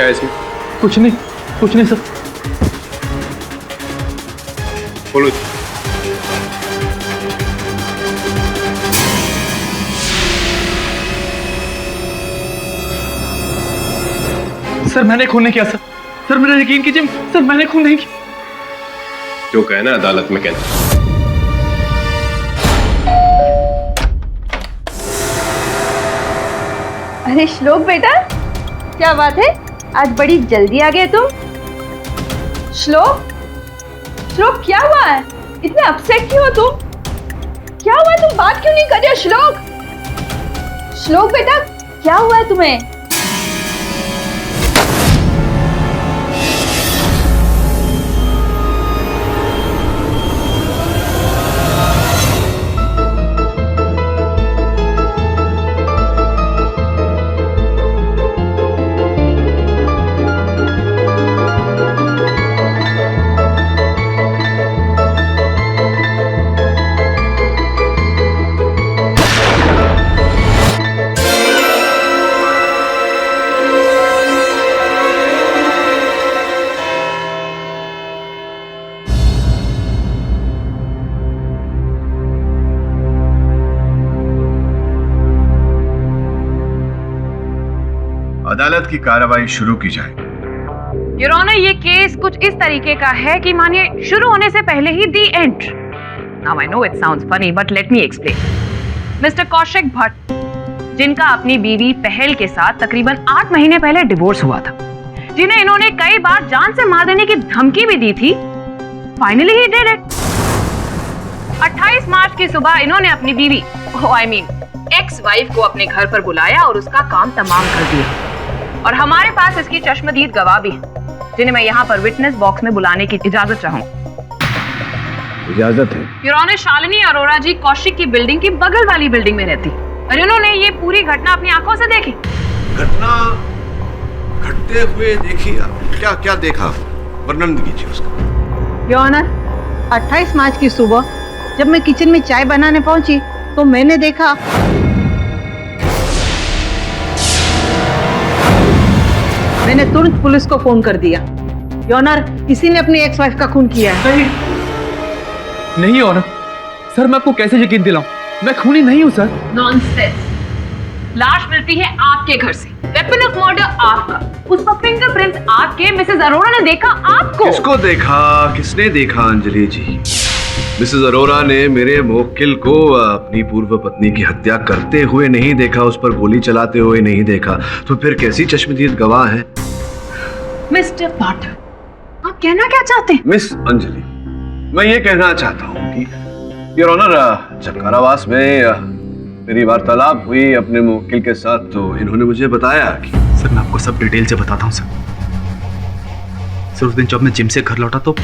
है इसमें? कुछ नहीं सर। बोलो। सर मैंने खून नहीं किया सर। सर मेरा यकीन कीजिए सर, मैंने खून नहीं किया। जो कहना अदालत में कहना। अरे श्लोक बेटा, क्या बात है, आज बड़ी जल्दी आ गए तुम। श्लोक क्या हुआ है, इतने अपसेट क्यों हो तुम? क्या हुआ है, तुम बात क्यों नहीं कर रहे हो? श्लोक बेटा, क्या हुआ है तुम्हें? अदालत की कार्रवाई शुरू की जाए। योर ऑनर, ये केस कुछ इस तरीके का है कि मानिए शुरू होने से पहले ही the end. Now I know it sounds funny but let me explain. Mister Kaushik Bhatt, जिनका अपनी बीवी पहल के साथ तकरीबन 8 महीने पहले डिवोर्स हुआ था, जिन्हें इन्होंने कई बार जान से मार देने की धमकी भी दी थी, फाइनली ही डिड इट। 28 मार्च की सुबह इन्होंने अपनी बीवी एक्स वाइफ को अपने घर पर बुलाया और उसका काम तमाम कर दिया। और हमारे पास इसकी चश्मदीद गवाह भी है, जिन्हें मैं यहाँ पर विटनेस बॉक्स में बुलाने की इजाजत चाहूंगा। इजाजत है। योर ऑनर, शालिनी अरोड़ा जी कौशिक की बिल्डिंग की बगल वाली बिल्डिंग में रहती और इन्होंने ये पूरी घटना अपनी आंखों से देखी। घटना घटते हुए देखी? क्या क्या देखा, वर्णन कीजिए उसका। योर ऑनर, 28 मार्च की सुबह जब मैं किचन में चाय बनाने पहुंची तो मैंने देखा मैंने तुरंत पुलिस को फोन कर दिया। योर ऑनर, किसी ने अपनी एक्स वाइफ का खून किया है। नहीं ऑनर, सर मैं आपको कैसे यकीन दिलाऊं, मैं खूनी नहीं हूं सर। नॉनसेंस। लाश मिलती है आपके घर से, वेपन ऑफ मर्डर आपका, उस पर फिंगरप्रिंट्स आपके। मिसेस अरोड़ा ने देखा आपको। किसको देखा, किसने देखा अंजलि जी? मिसेस अरोड़ा ने मेरे मुवक्किल को अपनी पूर्व पत्नी की हत्या करते हुए नहीं देखा, उस पर गोली चलाते हुए नहीं देखा, तो फिर कैसी चश्मदीद गवाह है? मिस्टर पाठक, आप कहना क्या चाहते हैं? मिस अंजलि, मैं ये कहना चाहता हूँ कि योर ऑनर, जब कारावास में मेरी वार्तालाप हुई अपने मुवक्किल के साथ, तो इन्होंने मुझे बताया कि सर मैं आपको सब डिटेल से बताता हूँ सर। उस दिन जब मैं जिम से घर लौटा तो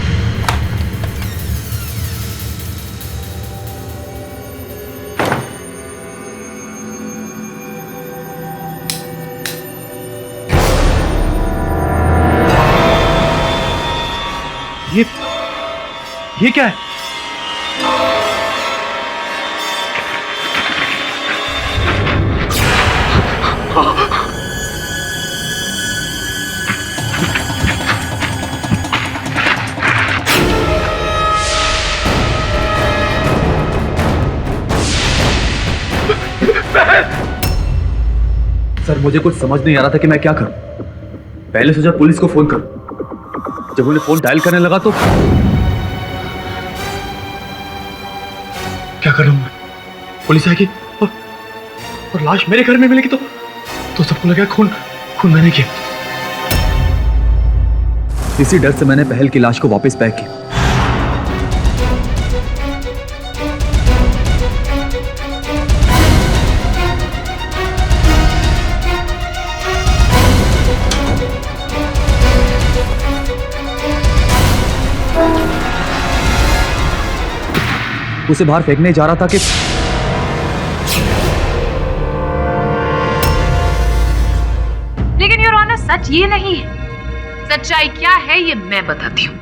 ये क्या है? सर मुझे कुछ समझ नहीं आ रहा था कि मैं क्या करूं। पहले सोचा पुलिस को फोन करूं, जब उन्हें फोन डायल करने लगा तो क्या करूं मैं? पुलिस आएगी और लाश मेरे घर में मिलेगी तो सबको लगेगा खून मैंने किया। इसी डर से मैंने पहल की लाश को वापस पैक किया। उसे बाहर फेंकने जा रहा था कि लेकिन योर ऑनर, सच ये नहीं है। सच्चाई क्या है ये मैं बताती हूँ।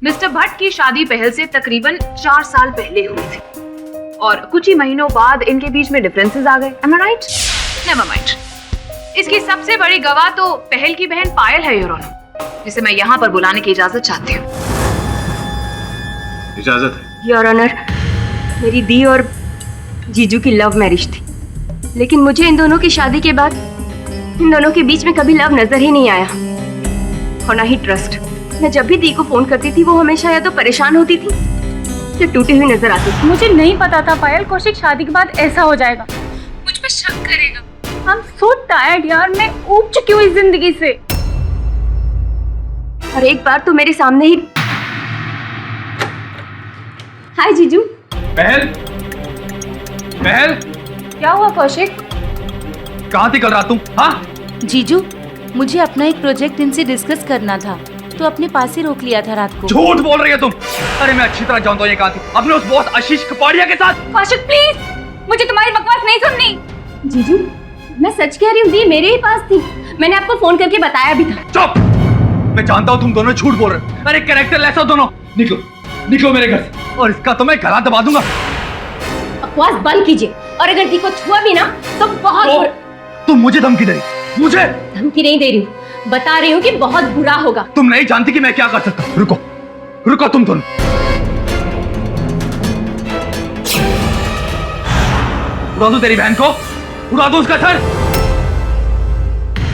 मिस्टर भट्ट की शादी पहल से तकरीबन 4 साल पहले हुई थी और कुछ ही महीनों बाद इनके बीच में डिफरेंसेस आ गए। Am I right? Never mind. इसकी सबसे बड़ी गवाह तो पहल की बहन पायल है योर ऑनर, जिसे मैं यहाँ पर बुलाने की इजाजत चाहती हूँ। इजाजत है। योर ऑनर, मेरी दी और जीजू की लव मैरिज थी, लेकिन मुझे इन दोनों की शादी के बाद इन दोनों के बीच में कभी लव नजर ही नहीं आया और ना ही ट्रस्ट। मैं जब भी दी को फोन करती थी वो हमेशा या तो परेशान होती थी या टूटी हुई नजर आती थी। मुझे नहीं पता था पायल कौशिक शादी के बाद ऐसा हो जाएगा, मुझ पे शक करेगा। I'm so tired यार, मैं ऊब चुकी हूँ इस जिंदगी से। और एक बार तो मेरे सामने ही। हाय जीजू। पहल, पहल, क्या हुआ कौशिक? कहाँ थी कल रात तुम? हाँ, जीजू, मुझे अपना एक प्रोजेक्ट इनसे डिस्कस करना था तो अपने पास ही रोक लिया था रात को। झूठ बोल रही है तुम। अरे मैं अच्छी तरह जानता हूँ ये कहाँ थी, अपने उस बॉस आशीष कपाड़िया के साथ। कौशिक प्लीज, मुझे तुम्हारी बकवास नहीं सुननी। जीजू, मैं सच कह रही हूँ, दी मेरे ही पास थी, मैंने आपको फोन करके बताया भी था। चुप! मैं जानता हूँ तुम दोनों झूठ बोल रहे हो। अरे कैरेक्टर लेस हो दोनों। निकलो, निकलो मेरे घर से, और इसका तो मैं गला दबा दूंगा। बकवास बंद कीजिए, और अगर दी को छुआ भी ना तो बहुत तुम मुझे धमकी दे रही? मुझे धमकी नहीं दे रही हूँ, बता रही हूँ कि बहुत बुरा होगा। तुम नहीं जानती कि मैं क्या कर सकता हूँ। रुको, रुको तुम दोनों। उड़ा दो तेरी बहन को, उड़ा दो उसका सर।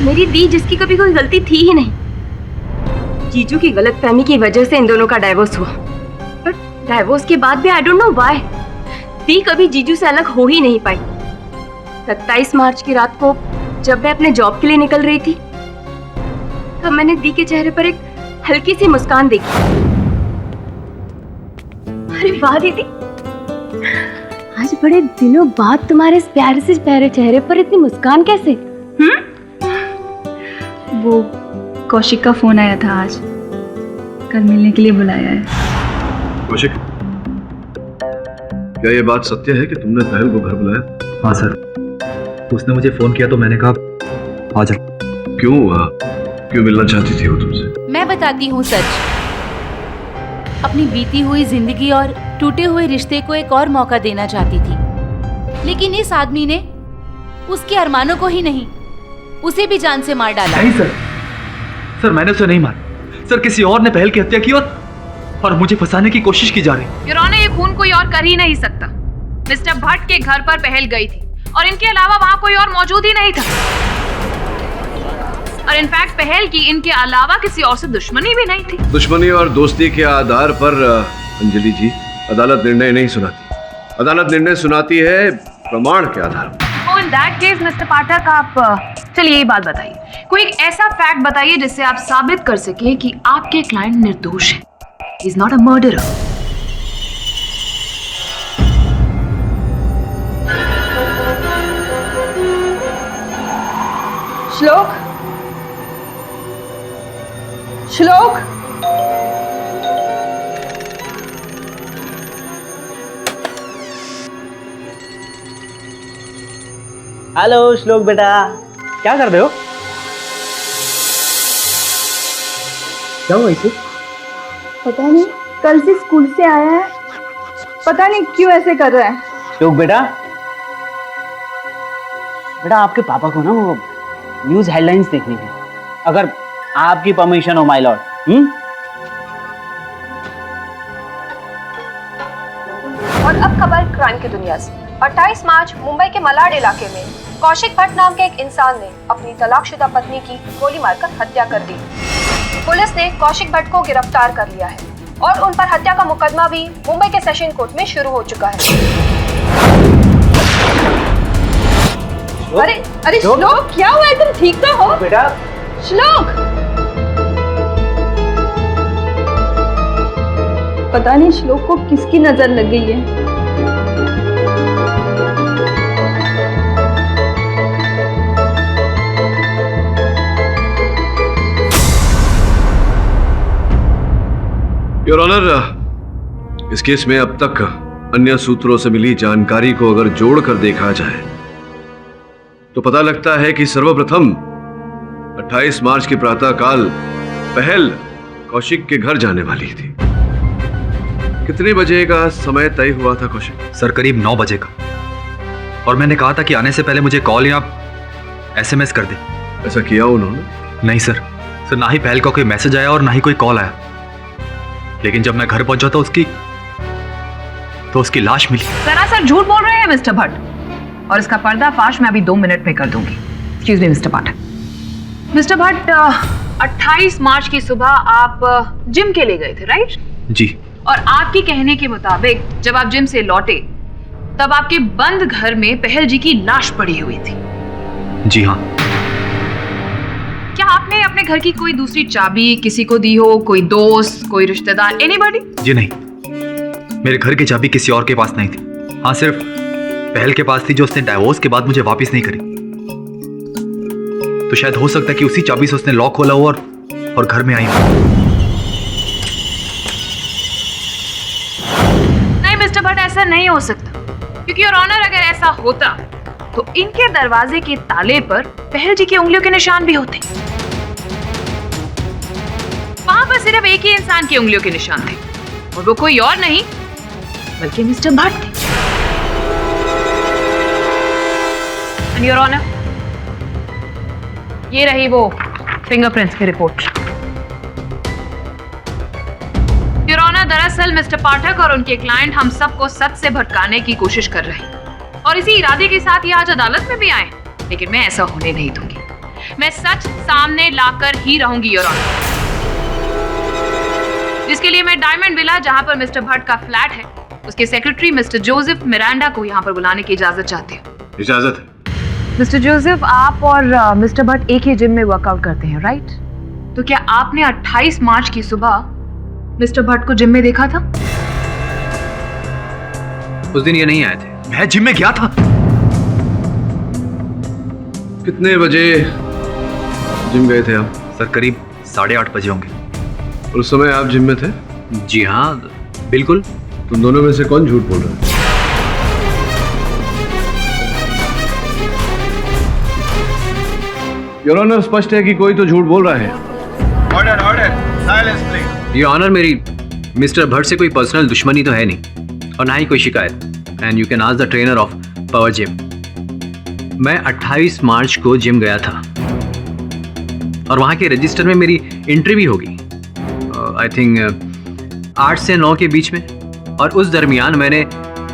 मेरी दी जिसकी कभी कोई गलती थी ही नहीं, जीजू की गलतफहमी की वजह से इन दोनों का डाइवोर्स हुआ। पर डाइवोर्स के बाद भी आई डोंट नो व्हाई दी कभी जीजू से अलग हो ही नहीं पाई। 27 मार्च की रात को जब मैं अपने जॉब के लिए निकल रही थी, तब मैंने दी के चेहरे पर एक हल्की सी मुस्कान देखी। अरे वाह दीदी, आज बड़े दिनों बाद तुम्हारे इस प्यारे से प्यारे चेहरे पर इतनी मुस्कान कैसे? वो कौशिक का फोन आया था, आज कल मिलने के लिए बुलाया है। कौशिक, क्या ये बात सत्य है कि तुमने पहल को घर बुलाया? हाँ सर, उसने मुझे फोन किया तो मैंने कहा आ जा। क्यों मिलना चाहती थी वो तुमसे? मैं बताती हूँ सच। अपनी बीती हुई जिंदगी और टूटे हुए रिश्ते को एक और मौका देना चाहती थी, लेकिन इस आदमी ने उसके अरमानों को ही नहीं, उसे भी जान से मार डाला। नहीं सर, सर मैंने उसे नहीं मारा। सर किसी और ने पहल की हत्या की और मुझे फंसाने की कोशिश की जा रही। योर ऑनर, ये खून कोई और कर ही नहीं सकता। मिस्टर भट्ट के घर पर पहल गई थी और इनके अलावा वहाँ कोई और मौजूद ही नहीं था। और इनफैक्ट पहल की इनके अलावा किसी और से दुश्मनी भी नहीं थी। दुश्मनी और दोस्ती के आधार पर अंजलि जी, अदालत निर्णय नहीं सुनाती। अदालत निर्णय सुनाती है प्रमाण के आधार पर। तो इन दैट केस मिस्टर पाठक, आप चलिए ये बात बताइए, कोई एक ऐसा फैक्ट बताइए जिससे आप साबित कर सके कि आपके क्लाइंट निर्दोष है, he is not a murderer. श्लोक, श्लोक, हेलो श्लोक बेटा, क्या कर रहे हो? क्या हुआ इसे? पता नहीं, कल से स्कूल से आया है, पता नहीं क्यों ऐसे कर रहा है। श्लोक बेटा, आपके पापा को ना वो न्यूज़ हेडलाइंस देखनी है, अगर आपकी परमिशन हो माय लॉर्ड। और अब खबर क्राइम की दुनिया से। 28 मार्च मुंबई के मलाड इलाके में कौशिक भट्ट नाम के एक इंसान ने अपनी तलाकशुदा पत्नी की गोली मारकर हत्या कर दी। पुलिस ने कौशिक भट्ट को गिरफ्तार कर लिया है और उन पर हत्या का मुकदमा भी मुंबई के सेशन कोर्ट में शुरू हो चुका है। अरे अरे श्लोक, क्या हुआ है? तुम ठीक तो हो बेटा? श्लोक, पता नहीं श्लोक को किसकी नजर लग गई है। योर ऑनर, इस केस में अब तक अन्य सूत्रों से मिली जानकारी को अगर जोड़कर देखा जाए तो पता लगता है कि सर्वप्रथम 28 मार्च के प्रातःकाल पहल कौशिक के घर जाने वाली थी। कितने बजे का समय तय हुआ था कौशिक? सर करीब 9 बजे का, और मैंने कहा था कि आने से पहले मुझे कॉल या SMS कर दे। ऐसा किया उन्होंने? नहीं सर, ना ही पहल का कोई मैसेज आया और ना ही कोई कॉल आया। लेकिन जब मैं घर पहुंचा तो उसकी लाश मिली। सरासर झूठ बोल रहे हैं मिस्टर भट्ट, और इसका पर्दाफाश मैं अभी 2 मिनट में कर दूंगी। Excuse me mister Bhatt. Mister Bhatt, 28 मार्च की सुबह आप जिम के लिए गए थे, राइट? जी। और आपके कहने के मुताबिक जब आप जिम से लौटे तब आपके बंद घर में पहल जी की लाश पड़ी हुई थी। जी हाँ। क्या आपने अपने घर की कोई दूसरी चाबी किसी को दी हो, कोई दोस्त, कोई रिश्तेदार, एनीबॉडी? जी नहीं, मेरे घर की चाबी किसी और के पास नहीं थी। हाँ, सिर्फ पहल के पास थी, जो उसने डाइवोर्स के बाद मुझे वापस नहीं करी। तो शायद हो सकता है कि उसी चाबी से उसने लॉक खोला हो और घर में आई हो। नहीं मिस्टर भट्ट, ऐसा नहीं हो सकता, क्योंकि योर ऑनर अगर ऐसा होता तो इनके दरवाजे के ताले पर पहल जी की उंगलियों के निशान भी होते। वहां पर सिर्फ एक ही इंसान की उंगलियों के निशान थे, और वो कोई और नहीं बल्कि मिस्टर भट्ट थे। एंड योर ऑनर, ये रही वो फिंगरप्रिंट्स की रिपोर्ट। योर ऑनर, दरअसल मिस्टर पाठक और उनके क्लाइंट हम सबको सच से भटकाने की कोशिश कर रहे हैं, और इसी इरादे के साथ ये आज अदालत में भी आए। लेकिन मैं ऐसा होने नहीं दूंगी। मैं सच सामने लाकर ही रहूंगी योर ऑनर, जिसके लिए मैं डायमंड विला, जहां पर मिस्टर भट्ट का फ्लैट है, उसके सेक्रेटरी मिस्टर जोसेफ मिरांडा को यहां पर बुलाने की इजाजत चाहती हूँ। इजाजत है। मिस्टर जोसेफ, आप और मिस्टर भट्ट एक ही जिम में वर्कआउट करते हैं, राइट? तो क्या आपने 28 मार्च की सुबह मिस्टर भट्ट को जिम में देखा था? उस दिन ये नहीं आए थे, मैं जिम में गया था। कितने बजे जिम गए थे आप? सर, करीब 8:30 बजे होंगे। और उस समय आप जिम में थे? जी हाँ, बिल्कुल। तुम दोनों में से कौन झूठ बोल रहा है? योर ऑनर, स्पष्ट है कि कोई तो झूठ बोल रहा है। Order order, silence please. ये ऑनर, मेरी मिस्टर भट्ट से कोई पर्सनल दुश्मनी तो है नहीं, और ना ही कोई शिकायत। And you can ask the trainer of power gym. मैं 28 मार्च को जिम गया था, और वहाँ के रजिस्टर में मेरी एंट्री भी होगी, आई थिंक 8 से 9 के बीच में। और उस दरमियान मैंने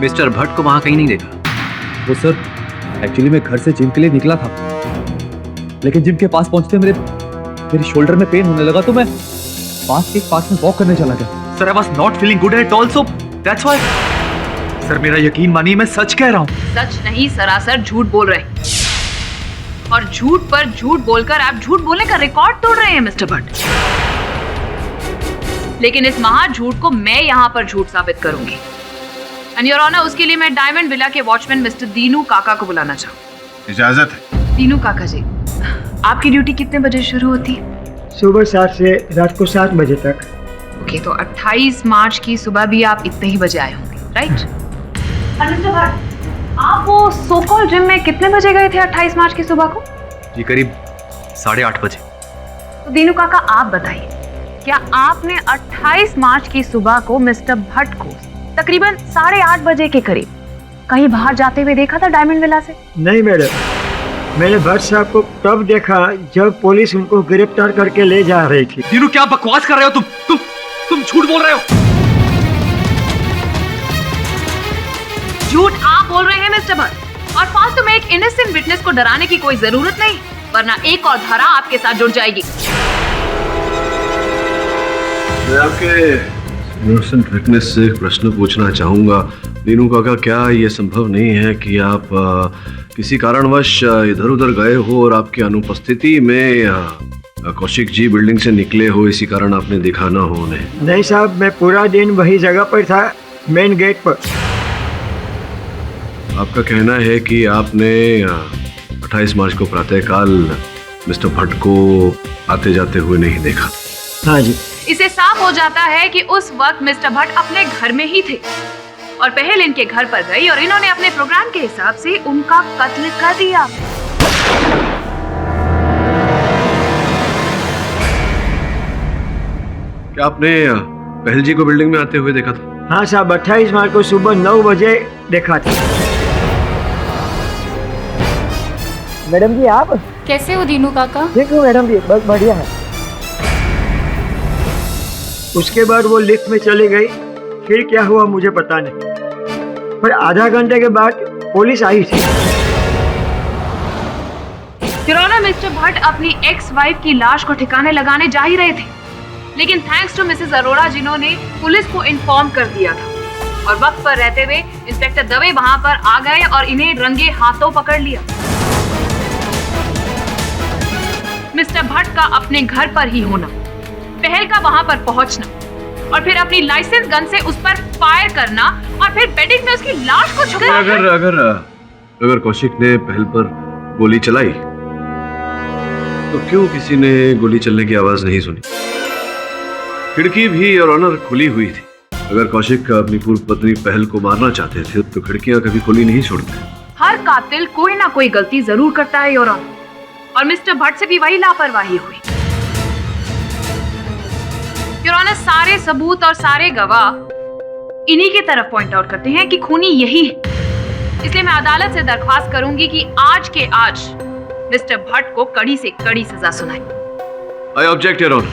मिस्टर भट्ट को वहाँ कहीं नहीं देखा। वो सर, एक्चुअली मैं घर से जिम के लिए निकला था, लेकिन जिम के पास पहुंचते मेरे शोल्डर में पेन होने लगा, तो मैं पास में वॉक करने चला गया। Sir, I was not feeling good at all, so that's why. Sir, मेरा यकीन मानिए, मैं सच कह रहा हूँ। सच नहीं, सरासर झूठ बोल रहे हैं, और झूठ पर झूठ बोलकर आप झूठ बोलने का रिकॉर्ड तोड़ रहे हैं मिस्टर भट्ट। लेकिन इस महा झूठ को मैं यहाँ पर झूठ साबित करूंगी। एंड योर ऑनर, उसके लिए मैं डायमंड विला के वॉचमैन मिस्टर दीनू काका को बुलाना चाहूँ। इजाजत है। दीनू काका जी, आपकी ड्यूटी कितने बजे शुरू होती है? सुबह 7 से रात को 7 बजे तक। ओके, तो 28 मार्च की सुबह भी आप इतने ही बजे आए होंगे, राइट? मिस्टर भट्ट, आप वो सो कॉल जिम में कितने बजे गए थे 28 मार्च की सुबह को? जी, करीब 8:30 बजे। तो दीनू काका, आप बताइए, क्या आपने 28 मार्च की सुबह को मिस्टर भट्ट को तकरीबन 8:30 बजे के करीब कहीं बाहर जाते हुए देखा था डायमंड विला से? नहीं मैडम, मैंने भट्ट साहब को तब देखा जब पुलिस उनको गिरफ्तार करके ले जा रही थी। दीनू, क्या बकवास कर रहे हो तुम झूठ बोल रहे हो। झूठ आप बोल रहे हैं मिस्टर भट्ट, और फालतू में एक इनोसेंट विटनेस को डराने की कोई जरूरत नहीं, वरना एक और धारा आपके साथ जुड़ जाएगी। मैं आपके इनोसेंट विटनेस से एक प्रश्न पूछना चाहूंगा। दीनू काका, क्या ये संभव नहीं है कि आप किसी कारणवश इधर उधर गए हो और आपकी अनुपस्थिति में कौशिक जी बिल्डिंग से निकले हो, इसी कारण आपने देखा ना हो उन्हें? नहीं साहब, मैं पूरा दिन वही जगह पर था, मेन गेट पर। आपका कहना है कि आपने 28 मार्च को प्रातःकाल मिस्टर भट्ट को आते जाते हुए नहीं देखा? हाँ जी। इसे साफ हो जाता है कि उस वक्त मिस्टर भट्ट अपने घर में ही थे, और पहल इनके घर पर गई और इन्होंने अपने प्रोग्राम के हिसाब से उनका कत्ल कर दिया। क्या आपने पहल जी को बिल्डिंग में आते हुए देखा था? हाँ साहब, 28 मार्च को सुबह 9 बजे देखा था। मैडम जी आप कैसे हो दीनू काका? ठीक हूँ मैडम जी, बस बढ़िया है। उसके बाद वो लिफ्ट में चली गई, फिर क्या हुआ मुझे पता नहीं, पर आधा घंटे के बाद पुलिस आई थी। किरोना मिस्टर भट्ट अपनी एक्स वाइफ की लाश को ठिकाने लगाने जा ही रहे थे, लेकिन थैंक्स टू मिसेस अरोड़ा जिन्होंने पुलिस को इन्फॉर्म कर दिया था और वक्त पर रहते हुए इंस्पेक्टर दवे वहां पर आ गए और इन्हें रंगे हाथों पकड़ लिया। मिस्टर भट्ट का अपने घर पर ही होना, पहल का वहां पर पहुंचना और फिर अपनी लाइसेंस गन से उस पर फायर करना और फिर बेडिंग में उसकी लाश को छुपाना। अगर कौशिक ने पहल पर गोली चलाई तो क्यों किसी ने गोली चलने की आवाज नहीं सुनी? खिड़की भी और ऑनर खुली हुई थी। अगर कौशिक अपनी पूर्व पत्नी पहल को मारना चाहते थे तो खिड़कियां कभी खुली नहीं छोड़ते। हर कातिल कोई ना कोई गलती जरूर करता है योर ऑनर, और मिस्टर भट्ट से भी वही लापरवाही हुई। योर ऑनर, सारे सबूत और सारे गवाह इन्हीं की तरफ पॉइंट आउट करते हैं कि खूनी यही है। इसलिए मैं अदालत से दरख्वास्त करूंगी कि आज के आज मिस्टर भट्ट को कड़ी से कड़ी सजा सुनाए। आई ऑब्जेक्ट योर ऑनर,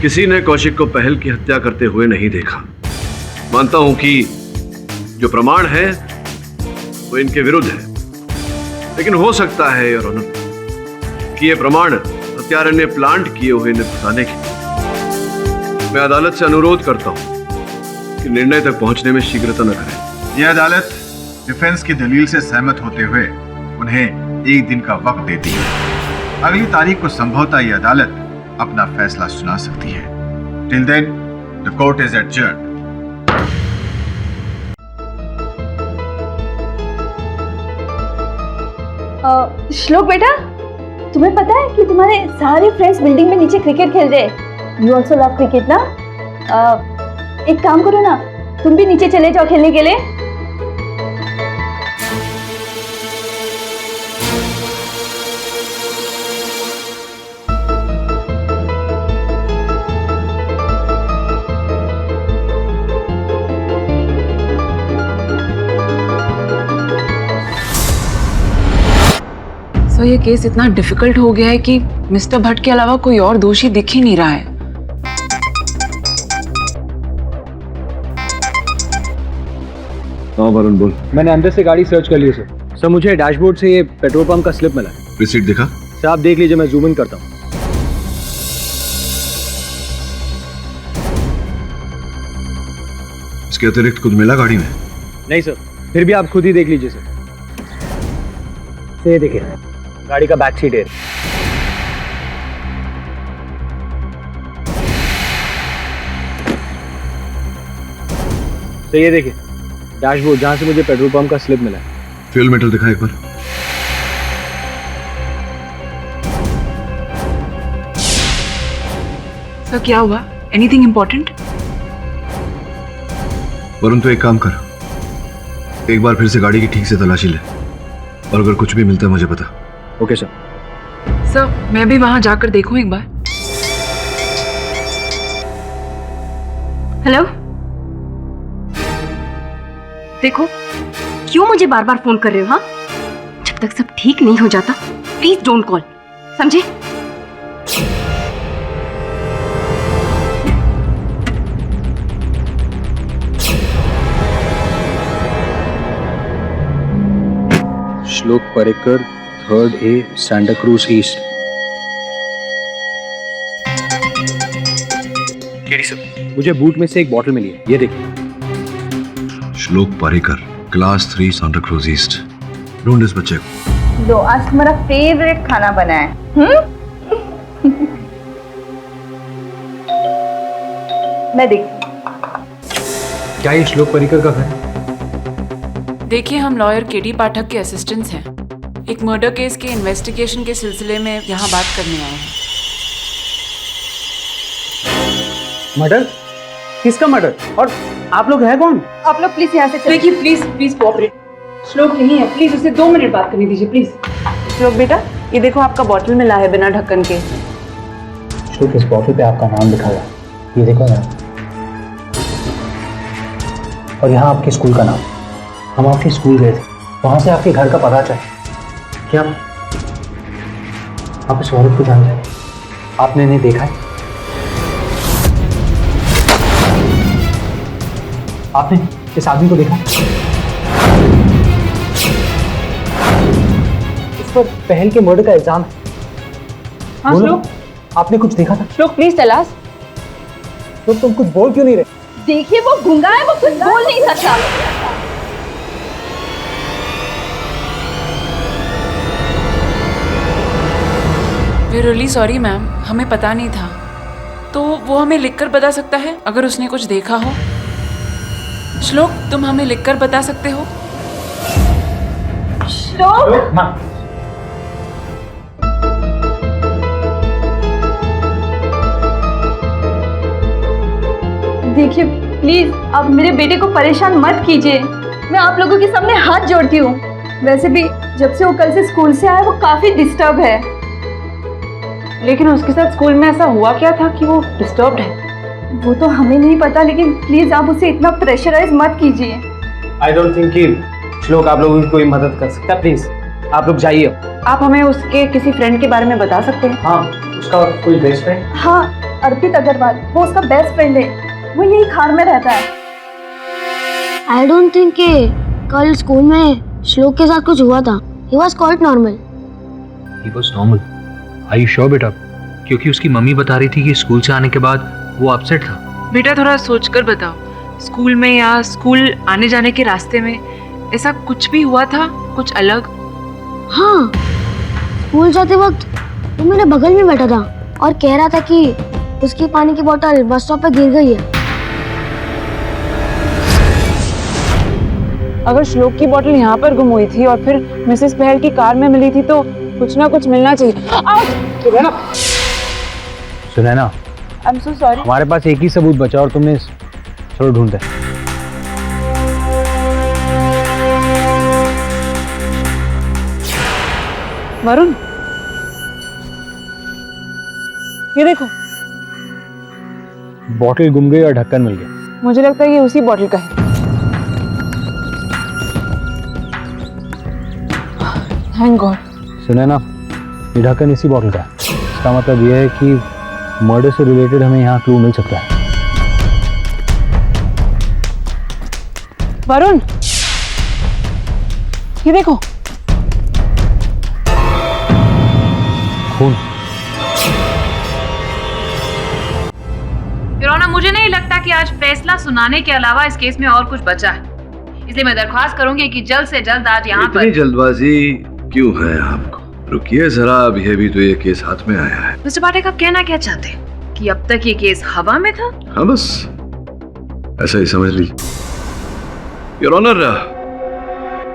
किसी ने कौशिक को पहल की हत्या करते हुए नहीं देखा। मानता हूं कि जो प्रमाण है वो इनके विरुद्ध है, लेकिन हो सकता है योर ऑनर कि ये प्रमाण हत्यारे ने प्लांट किए हुए इन्हें फंसाने के। मैं अदालत से अनुरोध करता हूं कि निर्णय तक पहुंचने में शीघ्रता न करें। यह अदालत डिफेंस की दलील से सहमत होते हुए उन्हें एक दिन का वक्त देती है। अगली तारीख को संभवतः यह अदालत अपना फैसला सुना सकती है। Till then the court is adjourned. Shlok बेटा, तुम्हें पता है कि तुम्हारे सारे फ्रेंड्स बिल्डिंग में नीचे क्रिकेट खेल रहे हैं। यू ऑल्सो लव क्रिकेट ना? एक काम करो ना, तुम भी नीचे चले जाओ खेलने के लिए। ये केस इतना डिफिकल्ट हो गया है कि मिस्टर भट्ट के अलावा कोई और दोषी दिख ही नहीं रहा है। हाँ वरुण बोल। मैंने अंदर से गाड़ी सर्च कर ली है सर। सर मुझे डैशबोर्ड से ये पेट्रोल पंप का स्लिप मिला है। रिसीट दिखा? सर आप देख लीजिए, मैं जूम इन करता हूँ। इसके अतिरिक्त कुछ मिला गाड़ी में? नहीं सर, फिर भी आप खुद ही देख लीजिए सर। ये देखिए गाड़ी का बैक सीट है। तो ये देखिए डैशबोर्ड जहां से मुझे पेट्रोल पंप का स्लिप मिला है। फ्यूल मीटर दिखा एक बार। सर क्या हुआ? Anything important? वरुण तो एक काम कर, एक बार फिर से गाड़ी की ठीक से तलाशी ले और अगर कुछ भी मिलता है मुझे बता। Okay sir. सर मैं भी वहां जाकर देखूं एक बार। हेलो, देखो क्यों मुझे बार बार फोन कर रहे हो? हाँ, जब तक सब ठीक नहीं हो जाता प्लीज डोंट कॉल, समझे? श्लोक Parrikar, 3rd A, Santa cruise east. मुझे बूट में से एक बॉटल मिली है, ये देखिए। श्लोक Parrikar, class 3, Santa cruise east. ढूंढ इस बच्चे को। लो, आज तुम्हारा फेवरेट खाना बना है। मैं देखती हूँ। क्या ये श्लोक परेकर का घर है? देखिए, हम लॉयर केडी पाठक के असिस्टेंट्स हैं। एक मर्डर केस के इन्वेस्टिगेशन के सिलसिले में यहाँ बात करने आए हैं। मर्डर? किसका मर्डर? और आप लोग हैं कौन? आप लोग प्लीज यहाँ से चलिए। देखिए प्लीज कोऑपरेट। श्लोक यही है, प्लीज उसे 2 मिनट बात करने दीजिए प्लीज। श्लोक बेटा, ये देखो आपका बॉटल मिला है बिना ढक्कन के। श्लोक, इस बॉटल पे आपका नाम लिखा हुआ है, ये देखो ना। और यहाँ आपके स्कूल का नाम। हम आपके स्कूल गए थे, वहाँ से आपके घर का पता चला। क्या आप इस औरत को जानते हैं? आपने इन्हें देखा है? आपने इस आदमी को देखा? इस पर पहल के मर्डर का इल्जाम है। हाँ श्लोक, आपने कुछ देखा था? श्लोक प्लीज टेल अस। तो तुम कुछ बोल क्यों नहीं रहे? देखिए वो गूंगा है, वो कुछ बोल नहीं सकता। वी रियली सॉरी मैम, हमें पता नहीं था। तो वो हमें लिखकर बता सकता है अगर उसने कुछ देखा हो। श्लोक, तुम हमें लिखकर बता सकते हो? श्लोक, माँ, देखिए प्लीज आप मेरे बेटे को परेशान मत कीजिए। मैं आप लोगों के सामने हाथ जोड़ती हूँ। वैसे भी जब से वो कल से स्कूल से आया वो काफी डिस्टर्ब है। लेकिन उसके साथ स्कूल में ऐसा हुआ क्या था कि वो डिस्टर्ब्ड है? वो तो हमें नहीं पता, लेकिन प्लीज आप उसे इतना प्रेशराइज मत कीजिए। आई डोंट थिंक कि श्लोक आप लोगों की कोई मदद कर सकता। प्लीज आप लोग जाइए। आप हमें उसके किसी फ्रेंड के बारे में बता सकते हैं? हाँ, उसका कोई बेस्ट फ्रेंड? हाँ, अर्पित अग्रवाल, वो उसका बेस्ट फ्रेंड है। वो यही खार में रहता है। आई डोंट थिंक कि कल स्कूल में श्लोक के साथ कुछ हुआ था। He was quite normal. He was normal? Are you sure बेटा? क्योंकि उसकी मम्मी बता रही थी कि स्कूल से आने के बाद वो अपसेट था। बेटा थोड़ा सोचकर बताओ, स्कूल में या स्कूल आने जाने के रास्ते में ऐसा कुछ भी हुआ था, कुछ अलग? हाँ, स्कूल जाते वक्त वो मेरे बगल में बैठा था और कह रहा था कि उसकी पानी की बोतल बस स्टॉप पे गिर गई है। अगर श्लोक की बोतल यहाँ पर गुम हुई थी और फिर मिसेस पहल की कार में मिली थी तो कुछ ना कुछ मिलना चाहिए। Sunaina, I am so sorry. हमारे पास एक ही सबूत बचा और तुमने छोड़ ढूंढते। वरुण, ये देखो, बॉटल गुम गई और ढक्कन मिल गया। मुझे लगता है ये उसी बॉटल का है। Thank God. सुनैना, ये ढक्कन इसी बॉटल का है। इसका मतलब यह है कि मर्डर से रिलेटेड हमें यहाँ क्लू मिल सकता है। वरुण, ये देखो, खून। योर ऑनर, मुझे नहीं लगता कि आज फैसला सुनाने के अलावा इस केस में और कुछ बचा है, इसलिए मैं दरख्वास्त करूंगी कि जल्द से जल्द आज यहाँ पर। इतनी जल्दबाजी क्यों है आपको? रुकिए जरा, अभी अभी तो ये केस हाथ में आया है। मिस्टर पाठक, आप कहना क्या चाहते हैं कि अब तक ये केस हवा में था? हाँ, बस ऐसा ही समझ लीजिए। योर ऑनर,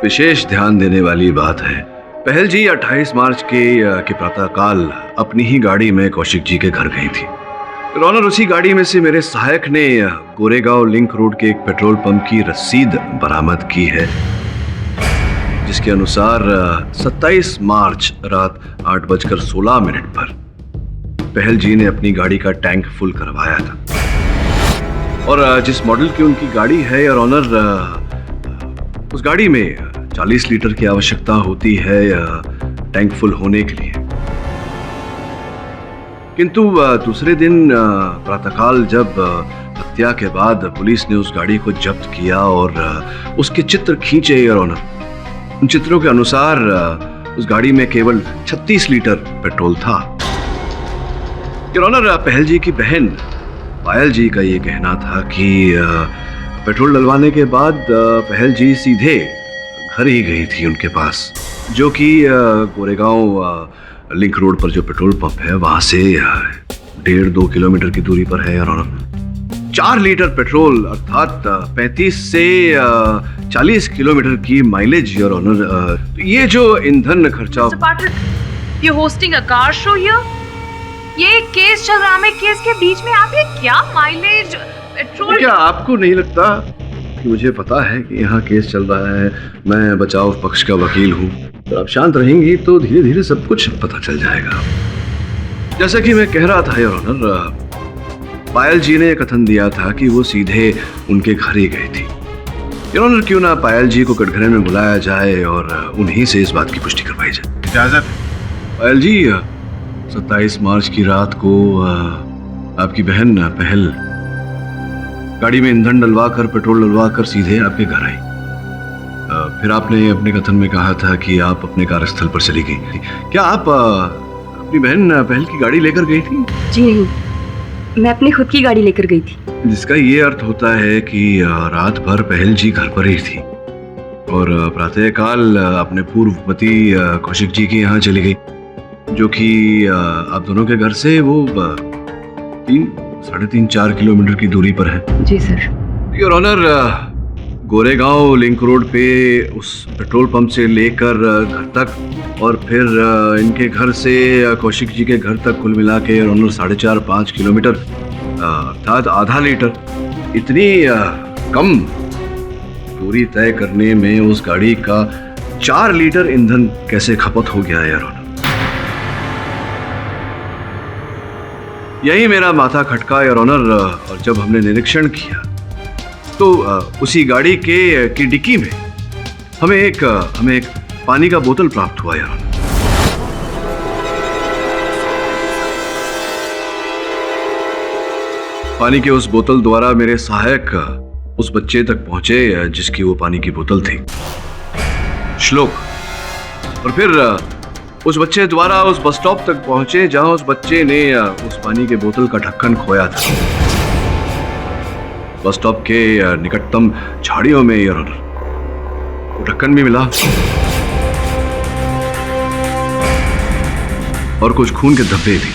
विशेष ध्यान देने वाली बात है, पहल जी 28 मार्च के प्रातःकाल अपनी ही गाड़ी में कौशिक जी के घर गई थी। योर ऑनर, उसी गाड़ी में से मेरे सहायक ने गोरेगांव लिंक रोड के एक पेट्रोल पंप की रसीद बरामद की है, जिसके अनुसार 27 मार्च रात 8:16 पर पहल जी ने अपनी गाड़ी का टैंक फुल करवाया था। और जिस मॉडल की उनकी गाड़ी है योर ऑनर, उस गाड़ी में 40 लीटर की आवश्यकता होती है टैंक फुल होने के लिए। किंतु दूसरे दिन प्रातःकाल जब हत्या के बाद पुलिस ने उस गाड़ी को जब्त किया और उसके चित्र खींचे योर ऑनर, उन चित्रों के अनुसार उस गाड़ी में केवल 36 लीटर पेट्रोल था। योर ऑनर, पहल जी की बहन पायल जी का ये कहना था कि पेट्रोल डलवाने के बाद पहल जी सीधे घर ही गई थी उनके पास, जो कि गोरेगांव लिंक रोड पर जो पेट्रोल पंप है वहां से 1.5-2 किलोमीटर की दूरी पर है योर ऑनर। 4 लीटर पेट्रोल अर्थात 35 से 40 किलोमीटर की माइलेज योर ऑनर। ये जो ईंधन खर्चा। You hosting a car show here? ये केस चल रहा है, केस के बीच में आप ये क्या माइलेज पेट्रोल? क्या आपको नहीं लगता कि मुझे पता है कि यहाँ केस चल रहा है, मैं बचाव पक्ष का वकील हूँ। तो आप शांत रहेंगी तो धीरे धीरे सब कुछ पता चल जाएगा। जैसा कि मैं कह रहा था योर ऑनर, पायल जी ने कथन दिया था कि वो सीधे उनके घर ही गई थी। योर ऑनर, क्यों ना पायल जी को कटघरे में बुलाया जाए और उन्हीं से इस बात की पुष्टि करवाई जाए। इजाजत? पायल जी, 27 मार्च की रात को आपकी बहन पहल गाड़ी में ईंधन डलवा कर, पेट्रोल डलवा कर सीधे आपके घर आई। फिर आपने अपने कथन में कहा था कि आप अपने कार्यस्थल पर चली गई थी। क्या आप अपनी बहन पहल की गाड़ी लेकर गई थी? जी नहीं, मैं अपनी खुद की गाड़ी लेकर गई थी। जिसका ये अर्थ होता है कि रात भर पहल जी घर पर ही थी और प्रातःकाल अपने पूर्व पति कौशिक जी के यहाँ चली गई, जो कि आप दोनों के घर से वो 3-4 किलोमीटर की दूरी पर है। जी sir. Your honour, Goregaon link road पे उस पेट्रोल पंप से लेकर घर तक और फिर इनके घर से कौशिक जी के घर तक कुल मिला के योर ऑनर 4.5-5 किलोमीटर, अर्थात आधा लीटर, इतनी कम दूरी तय करने में उस गाड़ी का 4 लीटर ईंधन कैसे खपत हो गया योर ऑनर? यही मेरा माथा खटका योर ऑनर। और जब हमने निरीक्षण किया तो उसी गाड़ी की डिक्की में हमें एक पानी का बोतल प्राप्त हुआ यार। पानी के उस बोतल द्वारा मेरे सहायक उस बच्चे तक पहुंचे जिसकी वो पानी की बोतल थी, श्लोक, और फिर उस बच्चे द्वारा उस बस स्टॉप तक पहुंचे जहां उस बच्चे ने उस पानी के बोतल का ढक्कन खोया था। बस स्टॉप के निकटतम झाड़ियों में योर ऑनर वो ढक्कन भी मिला और कुछ खून के धब्बे भी।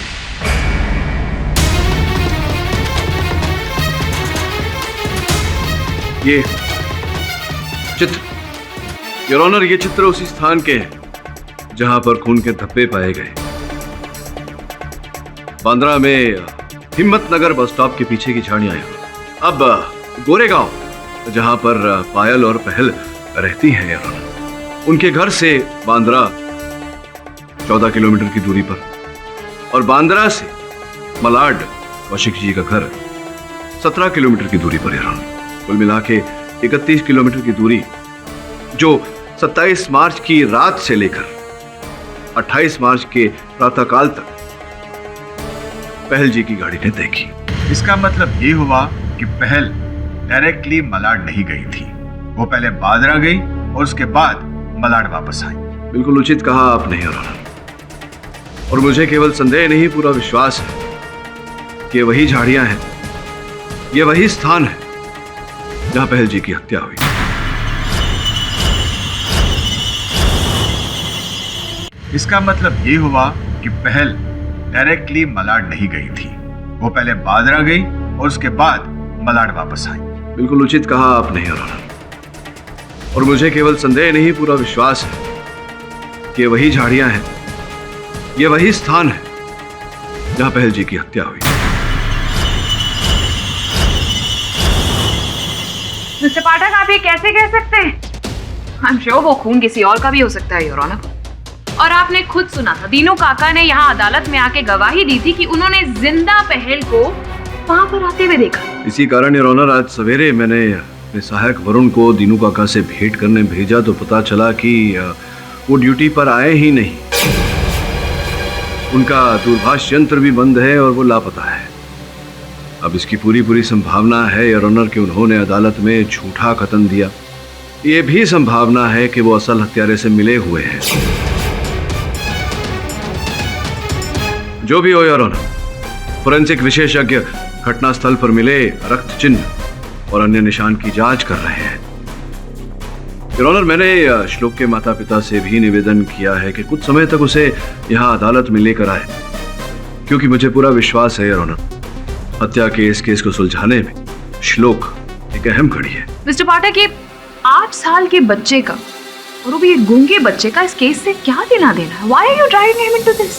ये चित्र योर ऑनर, ये चित्र उसी स्थान के हैं जहां पर खून के धब्बे पाए गए। बांद्रा में हिम्मतनगर बस स्टॉप के पीछे की झाड़ियां हैं। अब गोरेगांव, जहां पर पायल और पहल रहती हैं यार, उनके घर से बांद्रा 14 किलोमीटर की दूरी पर, और बांद्रा से मलाड कौशिक जी का घर 17 किलोमीटर की दूरी पर यार। कुल मिला के 31 किलोमीटर की दूरी जो 27 मार्च की रात से लेकर 28 मार्च के प्रातःकाल तक पहल जी की गाड़ी ने तय की। इसका मतलब ये हुआ कि पहल डायरेक्टली मलाड नहीं गई थी, वो पहले बांद्रा गई और उसके बाद मलाड वापस आई। बिल्कुल उचित कहा आपने योर ऑनर, और मुझे केवल संदेह नहीं पूरा विश्वास है कि वही झाड़ियां हैं, ये वही स्थान है जहां पहल जी की हत्या हुई। इसका मतलब ये हुआ कि पहल डायरेक्टली मलाड नहीं गई थी, वो पहले बांद्रा गई और उसके बाद मलाड वापस आई। बिल्कुल उचित कहा आपने योर ऑनर, और मुझे केवल संदेह नहीं पूरा विश्वास है कि वही झाड़ियां हैं, ये वही स्थान है जहां पहल जी की हत्या हुई। मिस्टर पाठक, आप ये कैसे कह सकते हैं? आई एम श्योर वो खून किसी और का भी हो सकता है योर ऑनर। और आपने खुद सुना था, दीनू काका ने यहाँ अदालत में आके गवाही दी थी कि उन्होंने जिंदा पहल को वहां पर आते हुए देखा। इसी कारण योर ऑनर आज सवेरे मैंने अपने सहायक वरुण को दीनू काका से भेंट करने भेजा तो पता चला कि वो ड्यूटी पर आए ही नहीं, उनका दूरभाष यंत्र भी बंद है और वो लापता है। अब इसकी पूरी संभावना है योर ऑनर कि उन्होंने अदालत में झूठा कथन दिया। ये भी संभावना है कि वो असल हत्यारे से मिले हुए हैं। जो भी हो योर ऑनर, फोरेंसिक विशेषज्ञ घटनास्थल पर मिले रक्त चिन्ह और अन्य निशान की जांच कर रहे हैं। योर ऑनर, मैंने श्लोक के माता पिता से भी निवेदन किया है कि कुछ समय तक उसे यहाँ अदालत में लेकर आए, क्योंकि मुझे पूरा विश्वास है योर ऑनर, हत्या के इस केस को सुलझाने में श्लोक एक अहम कड़ी है। मिस्टर पाठक, ये 8 साल के बच्चे का, और वो भी एक गूंगे बच्चे का, इस केस से क्या लेना देना है? Why are you driving him into this?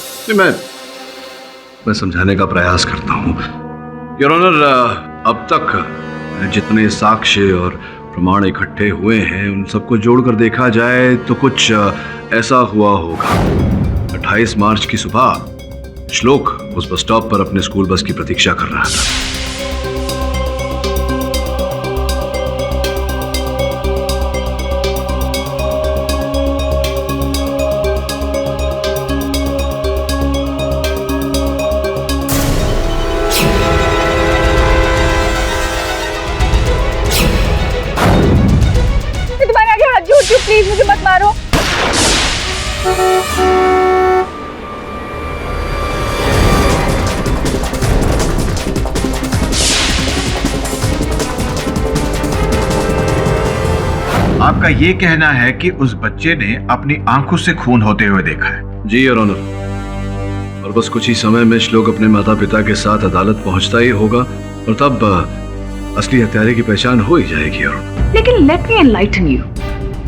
मैं समझाने का प्रयास करता हूँ योर ऑनर। अब तक जितने साक्ष्य और प्रमाण इकट्ठे हुए हैं उन सबको जोड़कर देखा जाए तो कुछ ऐसा हुआ होगा। 28 मार्च की सुबह श्लोक उस बस स्टॉप पर अपने स्कूल बस की प्रतीक्षा कर रहा था। प्लीज मुझे मत मारो। आपका ये कहना है कि उस बच्चे ने अपनी आंखों से खून होते हुए देखा है? जी योर ऑनर, और बस कुछ ही समय में श्लोक अपने माता पिता के साथ अदालत पहुंचता ही होगा और तब असली हत्यारे की पहचान हो ही जाएगी। योर ऑनर, लेकिन लेट मी एनलाइटन यू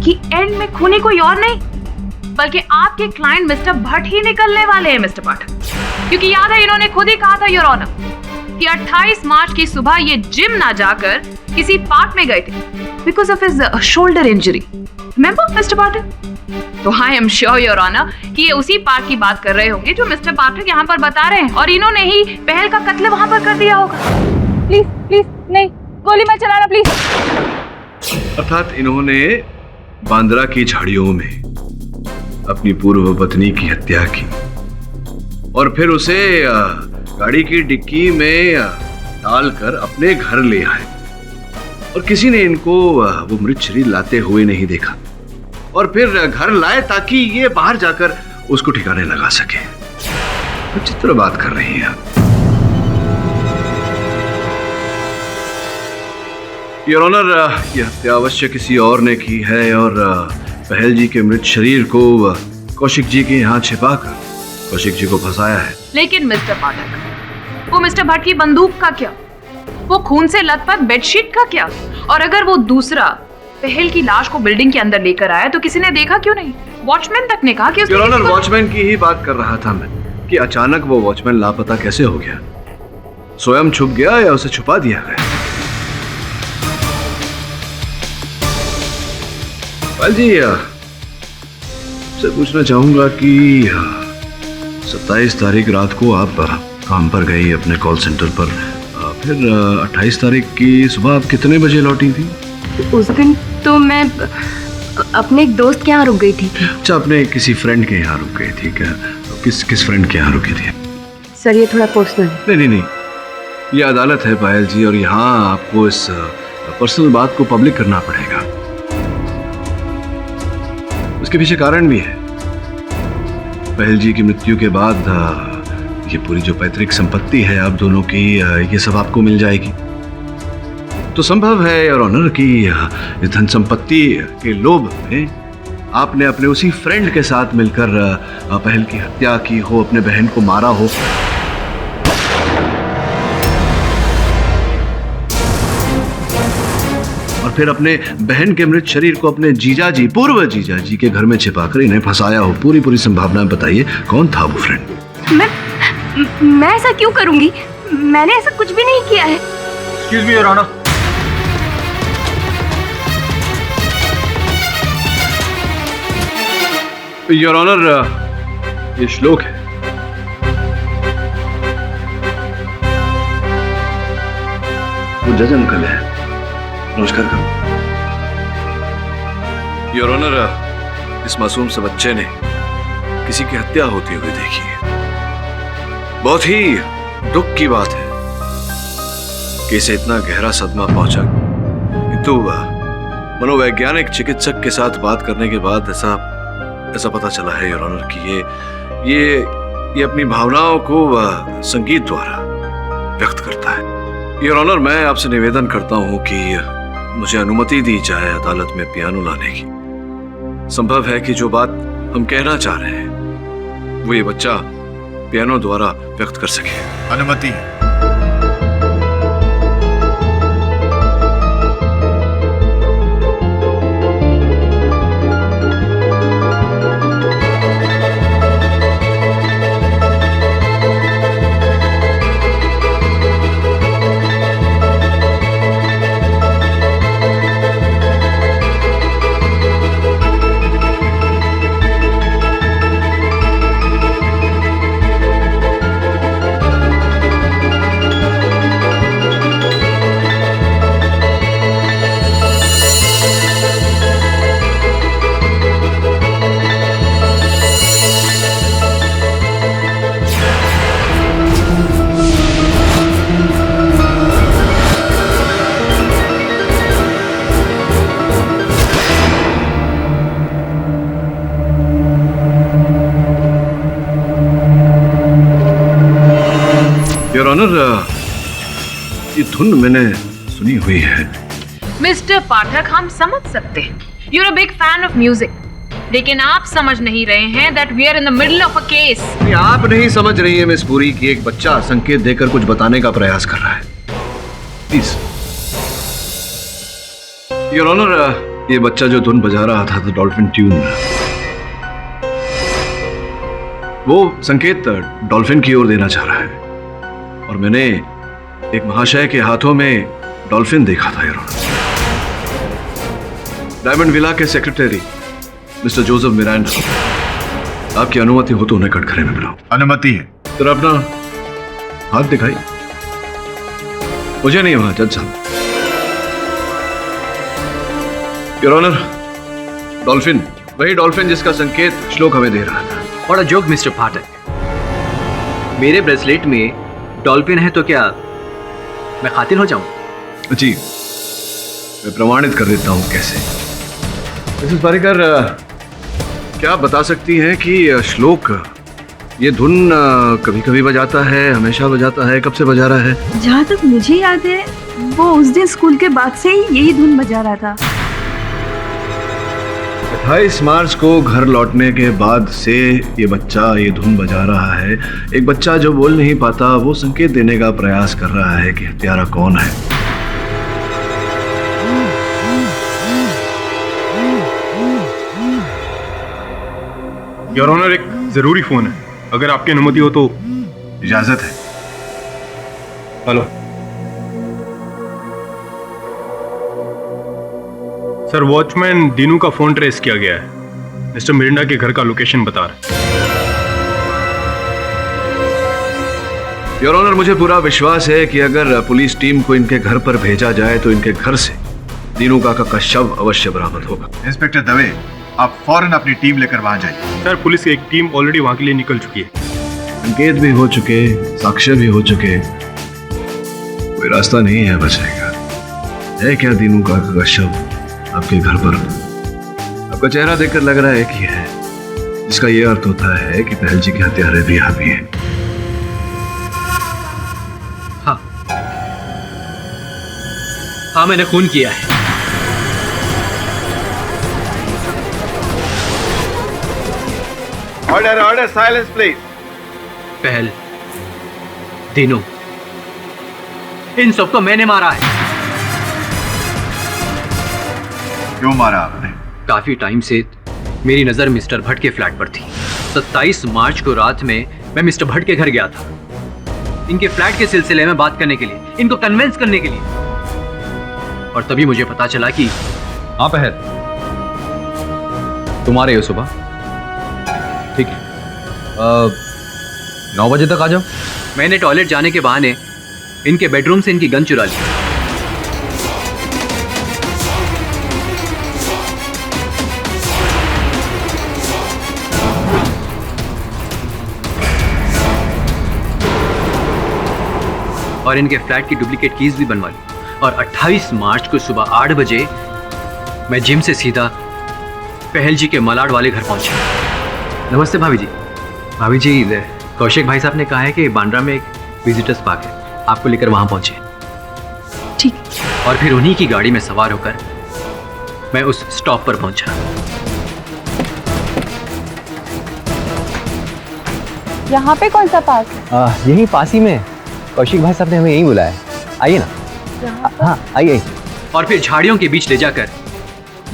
कि एंड में खूनी कोई और नहीं बल्कि आपके क्लाइंट मिस्टर भट्ट ही निकलने वाले हैं मिस्टर पाठक, क्योंकि याद है इन्होंने खुद ही कहा था योर ऑनर कि 28 मार्च की सुबह ये जिम ना जाकर किसी पार्क में गए थे because of his shoulder injury. Remember mister Pathak? तो I am sure your honour कि ये उसी पार्क की बात कर रहे होंगे जो मिस्टर पाठक यहाँ पर बता रहे हैं और इन्होंने ही पहल का कत्ल वहां पर कर दिया होगा। प्लीज प्लीज नहीं, गोली मत चलाना प्लीज। अर्थात इन्होंने बांद्रा की झाड़ियों में अपनी पूर्व पत्नी की हत्या की और फिर उसे गाड़ी की डिक्की में डालकर अपने घर ले आए और किसी ने इनको वो मृत शरीर लाते हुए नहीं देखा और फिर घर लाए ताकि ये बाहर जाकर उसको ठिकाने लगा सके। विचित्र बात कर रही हैं आप। योर ऑनर, यह हत्या अवश्य किसी और ने की है और पहल जी के मृत शरीर को कौशिक जी के यहाँ छिपाकर कौशिक जी को फंसाया है। लेकिन मिस्टर पाठक, वो मिस्टर भट्ट की बंदूक का क्या, वो खून से लथपथ बेडशीट का क्या, और अगर वो दूसरा पहल की लाश को बिल्डिंग के अंदर लेकर आया तो किसी ने देखा क्यों नहीं? वॉचमैन तक ने कहा कि योर ऑनर, वॉचमैन की ही बात कर रहा था मैं कि अचानक वो वॉचमैन लापता कैसे हो गया? स्वयं छुप गया या उसे छुपा दिया गया? पाल जी, से पूछना चाहूंगा कि 27 तारीख रात को आप काम पर गई अपने कॉल सेंटर पर, फिर 28 तारीख की सुबह आप कितने बजे लौटी थी? उस दिन तो मैं अपने एक दोस्त के यहाँ रुक गई थी। अच्छा, अपने किसी फ्रेंड के यहाँ रुक गई थी क्या? किस फ्रेंड के यहाँ रुकी थी? सर ये थोड़ा पर्सनल है। नहीं, ये अदालत है पायल जी और यहाँ आपको इस पर्सनल बात को पब्लिक करना पड़ेगा। उसके पीछे कारण भी है। पहल जी की मृत्यु के बाद ये पूरी जो पैतृक संपत्ति है आप दोनों की, ये सब आपको मिल जाएगी। तो संभव है योर ऑनर कि इस धन संपत्ति के लोभ में आपने अपने उसी फ्रेंड के साथ मिलकर पहल की हत्या की हो, अपने बहन को मारा हो। और फिर अपने बहन के मृत शरीर को अपने जीजा जी, पूर्व जीजा जी के घर में छिपाकर इन्हें फंसाया हो। पूरी संभावनाएं बताइए, कौन था वो फ्रेंड? मैं ऐसा क्यों करूंगी? मैंने ऐसा कुछ भी नहीं किया है। Excuse me your honour. Your honour, ये श्लोक है। वो जज अंकल है। नमस्कार करो। योर ऑनर, इस मासूम से बच्चे ने किसी की हत्या होती हुई देखी है। बहुत ही दुख की बात है कि इसे इतना गहरा सदमा पहुंचा, किंतु मनोवैज्ञानिक चिकित्सक के साथ बात करने के बाद ऐसा पता चला है योर ऑनर कि ये अपनी भावनाओं को संगीत द्वारा व्यक्त करता है। योर ऑनर, मैं आपसे निवेदन करता हूं कि मुझे अनुमति दी जाए अदालत में पियानो लाने की। संभव है कि जो बात हम कहना चाह रहे हैं वो ये बच्चा पियानो द्वारा व्यक्त कर सके। अनुमति है। योर ऑनर, ये धुन मैंने सुनी हुई है। मिस्टर पाठक, हम समझ सकते हैं, you are a big fan of music, लेकिन आप समझ नहीं रहे हैं that we are in the middle of a case. आप नहीं समझ रही है मिस पुरी कि एक बच्चा संकेत देकर कुछ बताने का प्रयास कर रहा है। प्लीज योर ऑनर, ये बच्चा जो धुन बजा रहा था, डॉल्फिन ट्यून, वो संकेत डॉल्फिन की ओर देना चाह रहा है और मैंने एक महाशय के हाथों में डॉल्फिन देखा था। योर ऑनर, डायमंड विला के सेक्रेटरी मिस्टर जोसेफ मिरांडा, आपकी अनुमति हो तो उन्हें कटघरे में बुलाओ। अनुमति है। जरा अपना हाथ दिखाई। मुझे नहीं, वहां जज साहब। योर ऑनर, डॉल्फिन, वही डॉल्फिन जिसका संकेत श्लोक हमें दे रहा था। बड़ा जोक मिस्टर पाठक, मेरे ब्रेसलेट में डॉल्फिन है तो क्या मैं कातिल हो जाऊं? जी, मैं प्रमाणित कर देता हूं कैसे। मिसेस पारिकर, क्या आप बता सकती हैं कि श्लोक ये धुन कभी कभी बजाता है, हमेशा बजाता है, कब से बजा रहा है? जहाँ तक मुझे याद है, वो उस दिन स्कूल के बाद से ही यही धुन बजा रहा था। 28 मार्च को घर लौटने के बाद से ये बच्चा ये धुन बजा रहा है। एक बच्चा जो बोल नहीं पाता, वो संकेत देने का प्रयास कर रहा है कि हत्यारा कौन है। योर ऑनर, एक जरूरी फोन है, अगर आपकी अनुमति हो तो। इजाजत है। हेलो सर, वॉचमैन दीनू का फोन ट्रेस किया गया है, मिस्टर मिरिंडा के घर का लोकेशन बता रहा है। योर ऑनर, मुझे पूरा विश्वास है कि अगर पुलिस टीम को इनके घर पर भेजा जाए तो इनके घर से दीनू काका का शव अवश्य बरामद होगा। इंस्पेक्टर दवे, आप फौरन अपनी टीम लेकर वहां जाइए। सर, पुलिस की एक टीम ऑलरेडी वहां के लिए निकल चुकी है। संकेत भी हो चुके, साक्ष्य भी हो चुके, कोई रास्ता नहीं है बचने का। है क्या दीनू काका का शव आपके घर पर? आपका चेहरा देखकर लग रहा है कि है, जिसका यह अर्थ होता है कि पहल जी के हत्यारे भी यहाँ भी हैं। हाँ, मैंने खून किया है। Order, order, silence please. पहल, दीनू, इन सबको मैंने मारा है। क्यों मारा आपने? काफी टाइम से मेरी नजर मिस्टर भट्ट के फ्लैट पर थी। 27 मार्च को रात में मैं मिस्टर भट्ट के घर गया था, इनके फ्लैट के सिलसिले में बात करने के लिए, इनको कन्विंस करने के लिए। और तभी मुझे पता चला कि हाँ पहल, तुम्हारे हो सुबह, ठीक है, 9 बजे तक आ जाओ। मैंने टॉयलेट जाने के बहाने इनके बेडरूम से इनकी गन चुरा ली। और इनके फ्लैट की डुप्लीकेट कीज भी बनवा ली। और 28 मार्च को सुबह 8 बजे मैं जिम से सीधा पहल जी के मलाड वाले घर पहुंचा। नमस्ते भाभी जी। भाभी जी, कौशिक भाई साहब ने कहा है कि बांद्रा में एक विजिटर्स पार्क है, आपको लेकर वहां पहुंचे। ठीक। और फिर उन्हीं की गाड़ी में सवार होकर मैं उस स्टॉप पर पहुंचा। यहाँ पे कौन सा पार्क? यही पास ही में, कौशिक भाई साहब ने हमें यही बुलाया। आइए ना। हाँ, आइए। और फिर झाड़ियों के बीच ले जाकर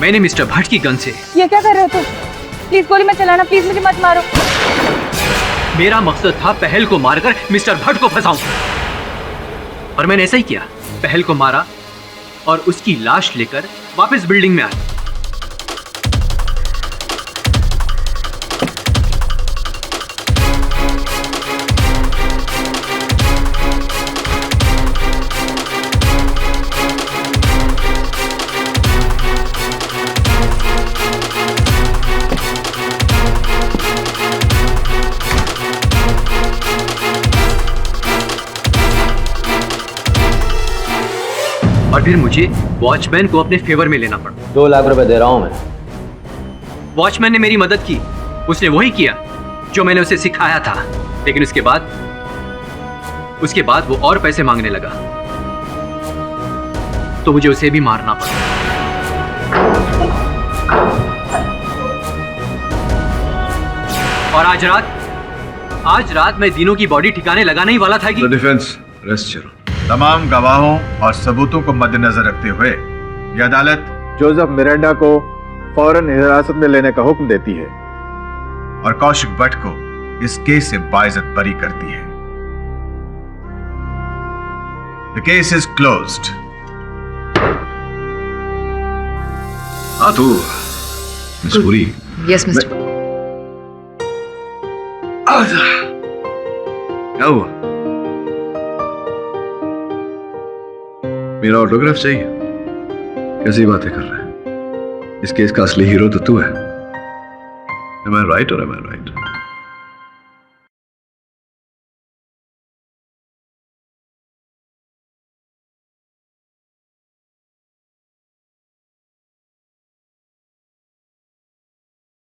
मैंने मिस्टर भट्ट की गन से। ये क्या कर रहे हो तुम? प्लीज गोली मत चलाना, प्लीज मुझे मत मारो। मेरा मकसद था पहल को मारकर मिस्टर भट्ट को फंसाऊं, और मैंने ऐसा ही किया। पहल को मारा और उसकी लाश लेकर वापस बिल्डिंग में आया। और फिर मुझे वॉचमैन को अपने फेवर में लेना पड़ा। 2 लाख रुपए दे रहा हूं मैं। वॉचमैन ने मेरी मदद की, उसने वही किया जो मैंने उसे सिखाया था। लेकिन उसके बाद उसके बाद वो और पैसे मांगने लगा, तो मुझे उसे भी मारना पड़ा। और आज रात मैं दिनों की बॉडी ठिकाने लगाने ही वाला था कि डिफेंस रेस्ट करो। तमाम गवाहों और सबूतों को मद्देनजर रखते हुए यह अदालत जोसेफ मिरांडा को फौरन हिरासत में लेने का हुक्म देती है और कौशिक भट्ट को इस केस से बाइज्जत बरी करती है। The case is closed. हाँ तो मिस पुरी। Yes mister. क्या हुआ? मेरा ऑटोग्राफ चाहिए? कैसी बातें कर रहे हैं? इस केस का असली हीरो तो तू है। Am I right or am I right?